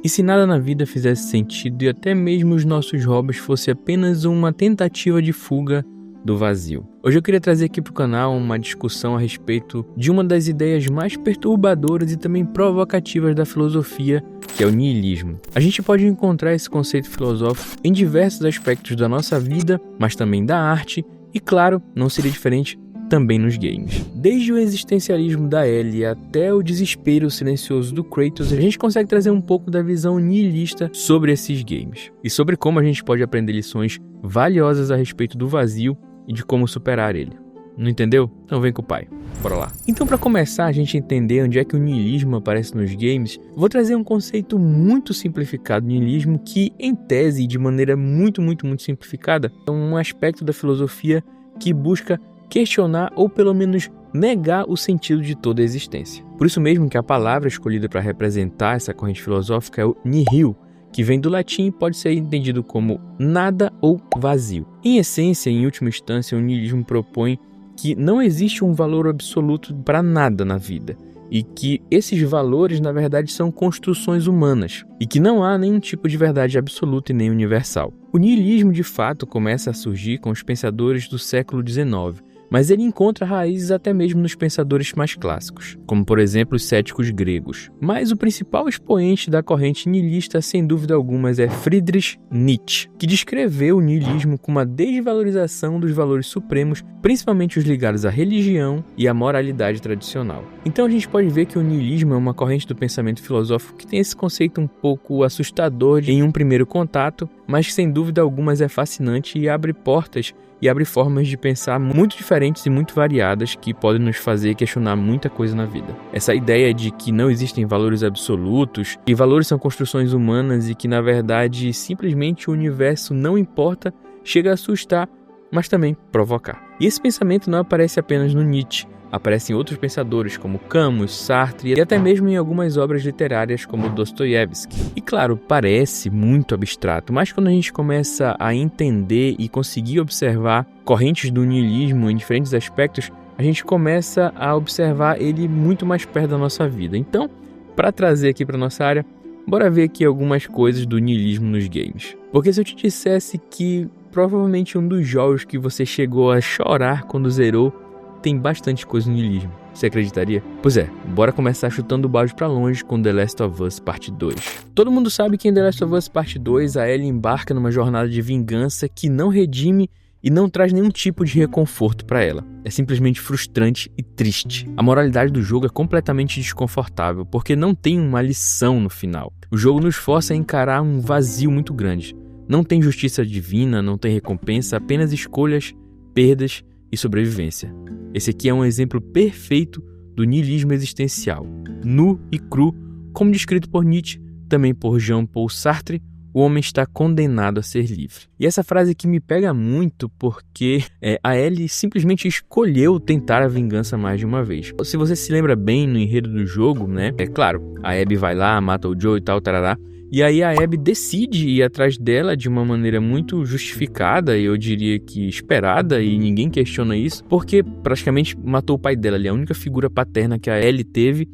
E se nada na vida fizesse sentido e até mesmo os nossos hobbies fosse apenas uma tentativa de fuga do vazio? Hoje eu queria trazer aqui para o canal uma discussão a respeito de uma das ideias mais perturbadoras e também provocativas da filosofia, que é o niilismo. A gente pode encontrar esse conceito filosófico em diversos aspectos da nossa vida, mas também da arte e, claro, não seria diferente também nos games. Desde o existencialismo da Ellie até o desespero silencioso do Kratos, a gente consegue trazer um pouco da visão nihilista sobre esses games e sobre como a gente pode aprender lições valiosas a respeito do vazio e de como superar ele. Não entendeu? Então vem com o pai. Bora lá. Então, para começar a gente entender onde é que o niilismo aparece nos games, vou trazer um conceito muito simplificado do niilismo que, em tese, de maneira muito simplificada, é um aspecto da filosofia que busca questionar ou pelo menos negar o sentido de toda a existência. Por isso mesmo que a palavra escolhida para representar essa corrente filosófica é o nihil, que vem do latim e pode ser entendido como nada ou vazio. Em essência, em última instância, o niilismo propõe que não existe um valor absoluto para nada na vida e que esses valores, na verdade, são construções humanas e que não há nenhum tipo de verdade absoluta e nem universal. O niilismo, de fato, começa a surgir com os pensadores do século XIX, mas ele encontra raízes até mesmo nos pensadores mais clássicos, como por exemplo os céticos gregos. Mas o principal expoente da corrente nihilista, sem dúvida alguma, é Friedrich Nietzsche, que descreveu o niilismo como uma desvalorização dos valores supremos, principalmente os ligados à religião e à moralidade tradicional. Então a gente pode ver que o niilismo é uma corrente do pensamento filosófico que tem esse conceito um pouco assustador em um primeiro contato, mas que sem dúvida alguma é fascinante e abre portas e abre formas de pensar muito diferentes e muito variadas que podem nos fazer questionar muita coisa na vida. Essa ideia de que não existem valores absolutos, que valores são construções humanas e que, na verdade, simplesmente o universo não importa, chega a assustar, mas também provocar. E esse pensamento não aparece apenas no Nietzsche, aparece em outros pensadores como Camus, Sartre e até mesmo em algumas obras literárias como Dostoiévski. E claro, parece muito abstrato, mas quando a gente começa a entender e conseguir observar correntes do niilismo em diferentes aspectos, a gente começa a observar ele muito mais perto da nossa vida. Então, para trazer aqui para nossa área, bora ver aqui algumas coisas do niilismo nos games. Porque se eu te dissesse que provavelmente um dos jogos que você chegou a chorar quando zerou tem bastante coisa no niilismo, você acreditaria? Pois é, bora começar chutando o balde pra longe com The Last of Us Parte 2. Todo mundo sabe que em The Last of Us Parte 2 a Ellie embarca numa jornada de vingança que não redime e não traz nenhum tipo de reconforto pra ela. É simplesmente frustrante e triste. A moralidade do jogo é completamente desconfortável, porque não tem uma lição no final. O jogo nos força a encarar um vazio muito grande. Não tem justiça divina, não tem recompensa, apenas escolhas, perdas e sobrevivência. Esse aqui é um exemplo perfeito do niilismo existencial, nu e cru, como descrito por Nietzsche, também por Jean-Paul Sartre. O homem está condenado a ser livre. E essa frase aqui me pega muito porque a Ellie simplesmente escolheu tentar a vingança mais de uma vez. Se você se lembra bem no enredo do jogo, né? É claro, a Abby vai lá, mata o Joe e tal, tarará. E aí a Abby decide ir atrás dela de uma maneira muito justificada, eu diria que esperada, e ninguém questiona isso, porque praticamente matou o pai dela ali. A única figura paterna que a Ellie teve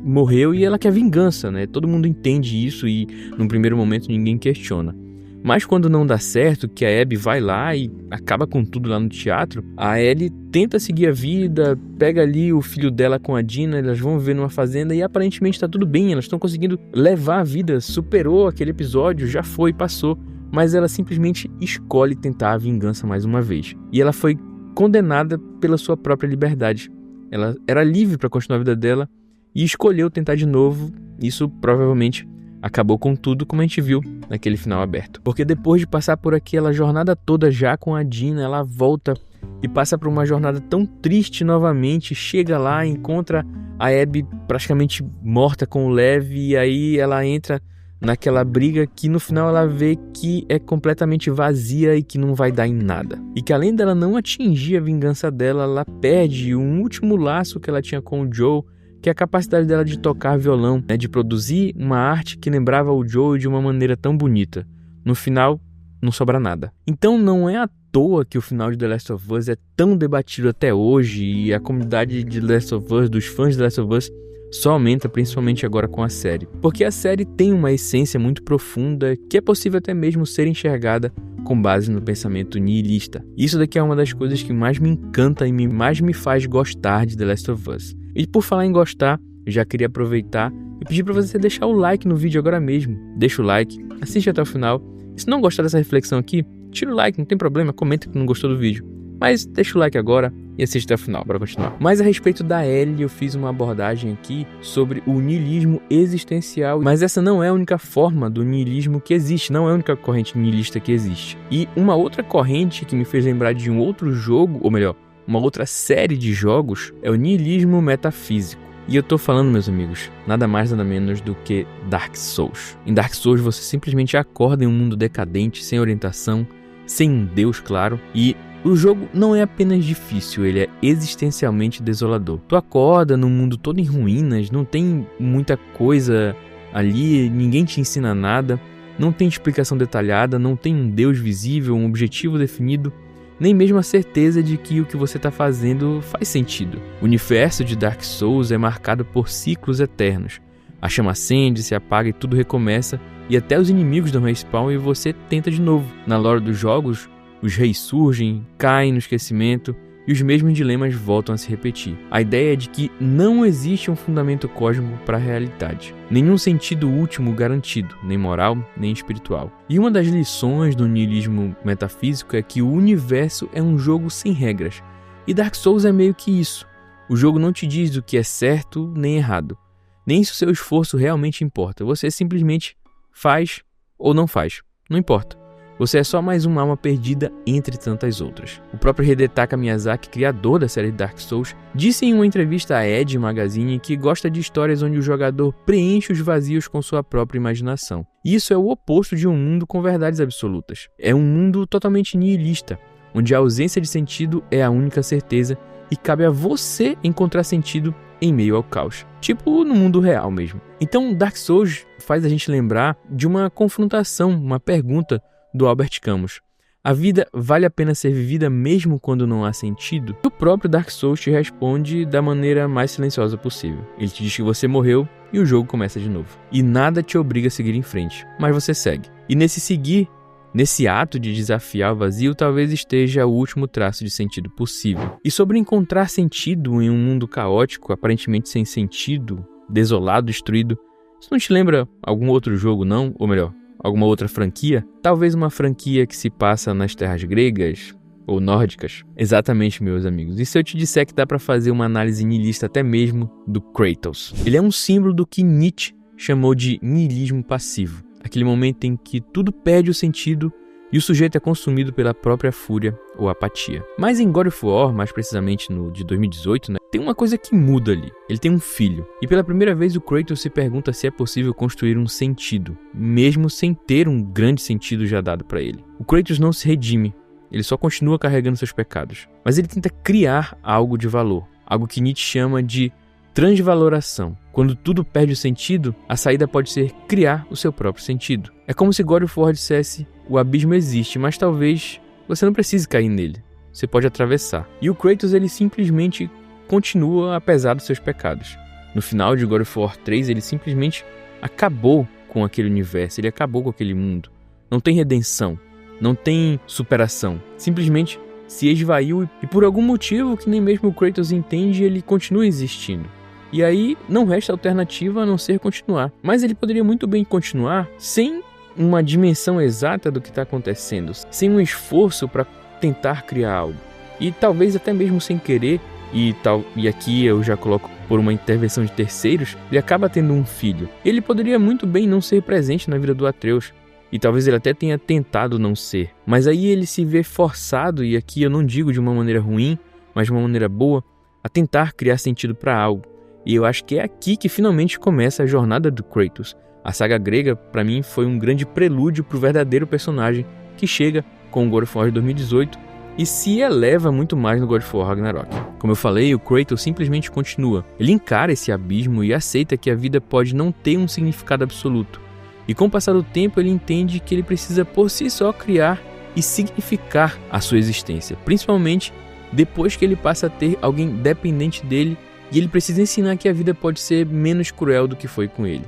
morreu e ela quer vingança, né? Todo mundo entende isso e no primeiro momento ninguém questiona. Mas quando não dá certo, que a Abby vai lá e acaba com tudo lá no teatro, a Ellie tenta seguir a vida, pega ali o filho dela com a Dina, elas vão viver numa fazenda e aparentemente tá tudo bem, elas estão conseguindo levar a vida, superou aquele episódio, já foi, passou, mas ela simplesmente escolhe tentar a vingança mais uma vez. E ela foi condenada pela sua própria liberdade. Ela era livre para continuar a vida dela e escolheu tentar de novo. Isso provavelmente acabou com tudo, como a gente viu naquele final aberto. Porque depois de passar por aquela jornada toda já com a Dina, ela volta e passa por uma jornada tão triste novamente, chega lá, encontra a Abby praticamente morta com o Lev, e aí ela entra naquela briga que no final ela vê que é completamente vazia e que não vai dar em nada. E que além dela não atingir a vingança dela, ela perde um último laço que ela tinha com o Joe, que é a capacidade dela de tocar violão, né, de produzir uma arte que lembrava o Joe de uma maneira tão bonita. No final, não sobra nada. Então não é à toa que o final de The Last of Us é tão debatido até hoje, e a comunidade de The Last of Us, dos fãs de The Last of Us, só aumenta principalmente agora com a série. Porque a série tem uma essência muito profunda que é possível até mesmo ser enxergada com base no pensamento nihilista. Isso daqui é uma das coisas que mais me encanta e mais me faz gostar de The Last of Us. E por falar em gostar, eu já queria aproveitar e pedir para você deixar o like no vídeo agora mesmo. Deixa o like, assiste até o final. E se não gostar dessa reflexão aqui, tira o like, não tem problema, comenta que não gostou do vídeo. Mas deixa o like agora e assiste até o final, bora continuar. Mas a respeito da Ellie, eu fiz uma abordagem aqui sobre o niilismo existencial. Mas essa não é a única forma do niilismo que existe, não é a única corrente nihilista que existe. E uma outra corrente que me fez lembrar de um outro jogo, ou melhor, uma outra série de jogos, é o niilismo metafísico. E eu tô falando, meus amigos, nada mais nada menos do que Dark Souls. Em Dark Souls você simplesmente acorda em um mundo decadente, sem orientação, sem um deus, claro, e o jogo não é apenas difícil, ele é existencialmente desolador. Tu acorda num mundo todo em ruínas, não tem muita coisa ali, ninguém te ensina nada, não tem explicação detalhada, não tem um deus visível, um objetivo definido, nem mesmo a certeza de que o que você está fazendo faz sentido. O universo de Dark Souls é marcado por ciclos eternos. A chama acende, se apaga e tudo recomeça, e até os inimigos dão respawn e você tenta de novo. Na lore dos jogos, os reis surgem, caem no esquecimento e os mesmos dilemas voltam a se repetir. A ideia é de que não existe um fundamento cósmico para a realidade. Nenhum sentido último garantido, nem moral, nem espiritual. E uma das lições do niilismo metafísico é que o universo é um jogo sem regras. E Dark Souls é meio que isso. O jogo não te diz o que é certo nem errado. Nem se o seu esforço realmente importa. Você simplesmente faz ou não faz. Não importa. Você é só mais uma alma perdida entre tantas outras. O próprio Hidetaka Miyazaki, criador da série Dark Souls, disse em uma entrevista à Edge Magazine que gosta de histórias onde o jogador preenche os vazios com sua própria imaginação. Isso é o oposto de um mundo com verdades absolutas. É um mundo totalmente nihilista, onde a ausência de sentido é a única certeza e cabe a você encontrar sentido em meio ao caos. Tipo no mundo real mesmo. Então Dark Souls faz a gente lembrar de uma confrontação, uma pergunta do Albert Camus. A vida vale a pena ser vivida mesmo quando não há sentido? O próprio Dark Souls te responde da maneira mais silenciosa possível. Ele te diz que você morreu e o jogo começa de novo. E nada te obriga a seguir em frente, mas você segue. E nesse seguir, nesse ato de desafiar o vazio, talvez esteja o último traço de sentido possível. E sobre encontrar sentido em um mundo caótico, aparentemente sem sentido, desolado, destruído, isso não te lembra algum outro jogo, não? Ou melhor, alguma outra franquia? Talvez uma franquia que se passa nas terras gregas ou nórdicas? Exatamente, meus amigos. E se eu te disser que dá para fazer uma análise nihilista até mesmo do Kratos? Ele é um símbolo do que Nietzsche chamou de nihilismo passivo. Aquele momento em que tudo perde o sentido e o sujeito é consumido pela própria fúria ou apatia. Mas em God of War, mais precisamente no de 2018, tem uma coisa que muda ali. Ele tem um filho. E pela primeira vez o Kratos se pergunta se é possível construir um sentido, mesmo sem ter um grande sentido já dado para ele. O Kratos não se redime. Ele só continua carregando seus pecados. Mas ele tenta criar algo de valor. Algo que Nietzsche chama de transvaloração. Quando tudo perde o sentido, a saída pode ser criar o seu próprio sentido. É como se God of War dissesse: o abismo existe, mas talvez você não precise cair nele. Você pode atravessar. E o Kratos, ele simplesmente continua apesar dos seus pecados. No final de God of War 3, ele simplesmente acabou com aquele universo, ele acabou com aquele mundo. Não tem redenção, não tem superação. Simplesmente se esvaiu e por algum motivo que nem mesmo o Kratos entende, ele continua existindo. E aí não resta alternativa a não ser continuar. Mas ele poderia muito bem continuar sem uma dimensão exata do que está acontecendo, sem um esforço para tentar criar algo. E talvez até mesmo sem querer, e aqui eu já coloco por uma intervenção de terceiros, ele acaba tendo um filho. Ele poderia muito bem não ser presente na vida do Atreus. E talvez ele até tenha tentado não ser. Mas aí ele se vê forçado, e aqui eu não digo de uma maneira ruim, mas de uma maneira boa, a tentar criar sentido para algo. E eu acho que é aqui que finalmente começa a jornada do Kratos. A saga grega, para mim, foi um grande prelúdio para o verdadeiro personagem que chega com o God of War de 2018 e se eleva muito mais no God of War Ragnarok. Como eu falei, o Kratos simplesmente continua. Ele encara esse abismo e aceita que a vida pode não ter um significado absoluto. E com o passar do tempo, ele entende que ele precisa por si só criar e significar a sua existência, principalmente depois que ele passa a ter alguém dependente dele E ele precisa ensinar que a vida pode ser menos cruel do que foi com ele.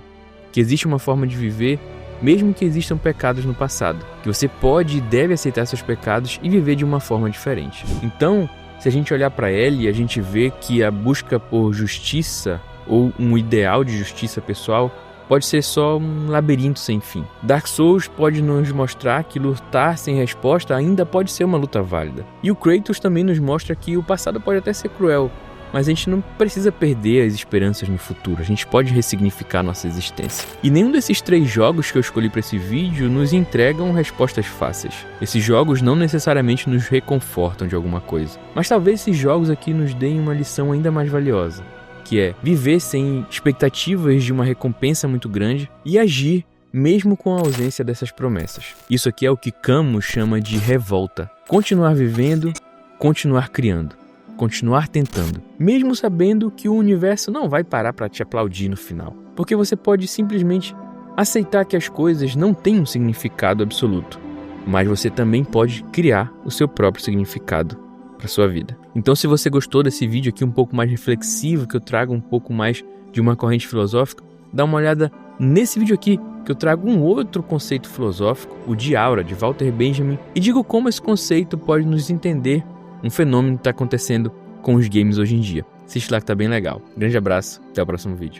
Que existe uma forma de viver, mesmo que existam pecados no passado. Que você pode e deve aceitar seus pecados e viver de uma forma diferente. Então, se a gente olhar para Ellie, a gente vê que a busca por justiça ou um ideal de justiça pessoal pode ser só um labirinto sem fim. Dark Souls pode nos mostrar que lutar sem resposta ainda pode ser uma luta válida. E o Kratos também nos mostra que o passado pode até ser cruel, mas a gente não precisa perder as esperanças no futuro, a gente pode ressignificar nossa existência. E nenhum desses 3 jogos que eu escolhi para esse vídeo nos entregam respostas fáceis. Esses jogos não necessariamente nos reconfortam de alguma coisa, mas talvez esses jogos aqui nos deem uma lição ainda mais valiosa, que é viver sem expectativas de uma recompensa muito grande e agir mesmo com a ausência dessas promessas. Isso aqui é o que Camus chama de revolta. Continuar vivendo, continuar criando, continuar tentando, mesmo sabendo que o universo não vai parar para te aplaudir no final. Porque você pode simplesmente aceitar que as coisas não têm um significado absoluto, mas você também pode criar o seu próprio significado para sua vida. Então, se você gostou desse vídeo aqui um pouco mais reflexivo, que eu trago um pouco mais de uma corrente filosófica, dá uma olhada nesse vídeo aqui, que eu trago um outro conceito filosófico, o de aura, de Walter Benjamin, e digo como esse conceito pode nos entender um fenômeno que está acontecendo com os games hoje em dia. Assiste lá que tá bem legal. Grande abraço, até o próximo vídeo.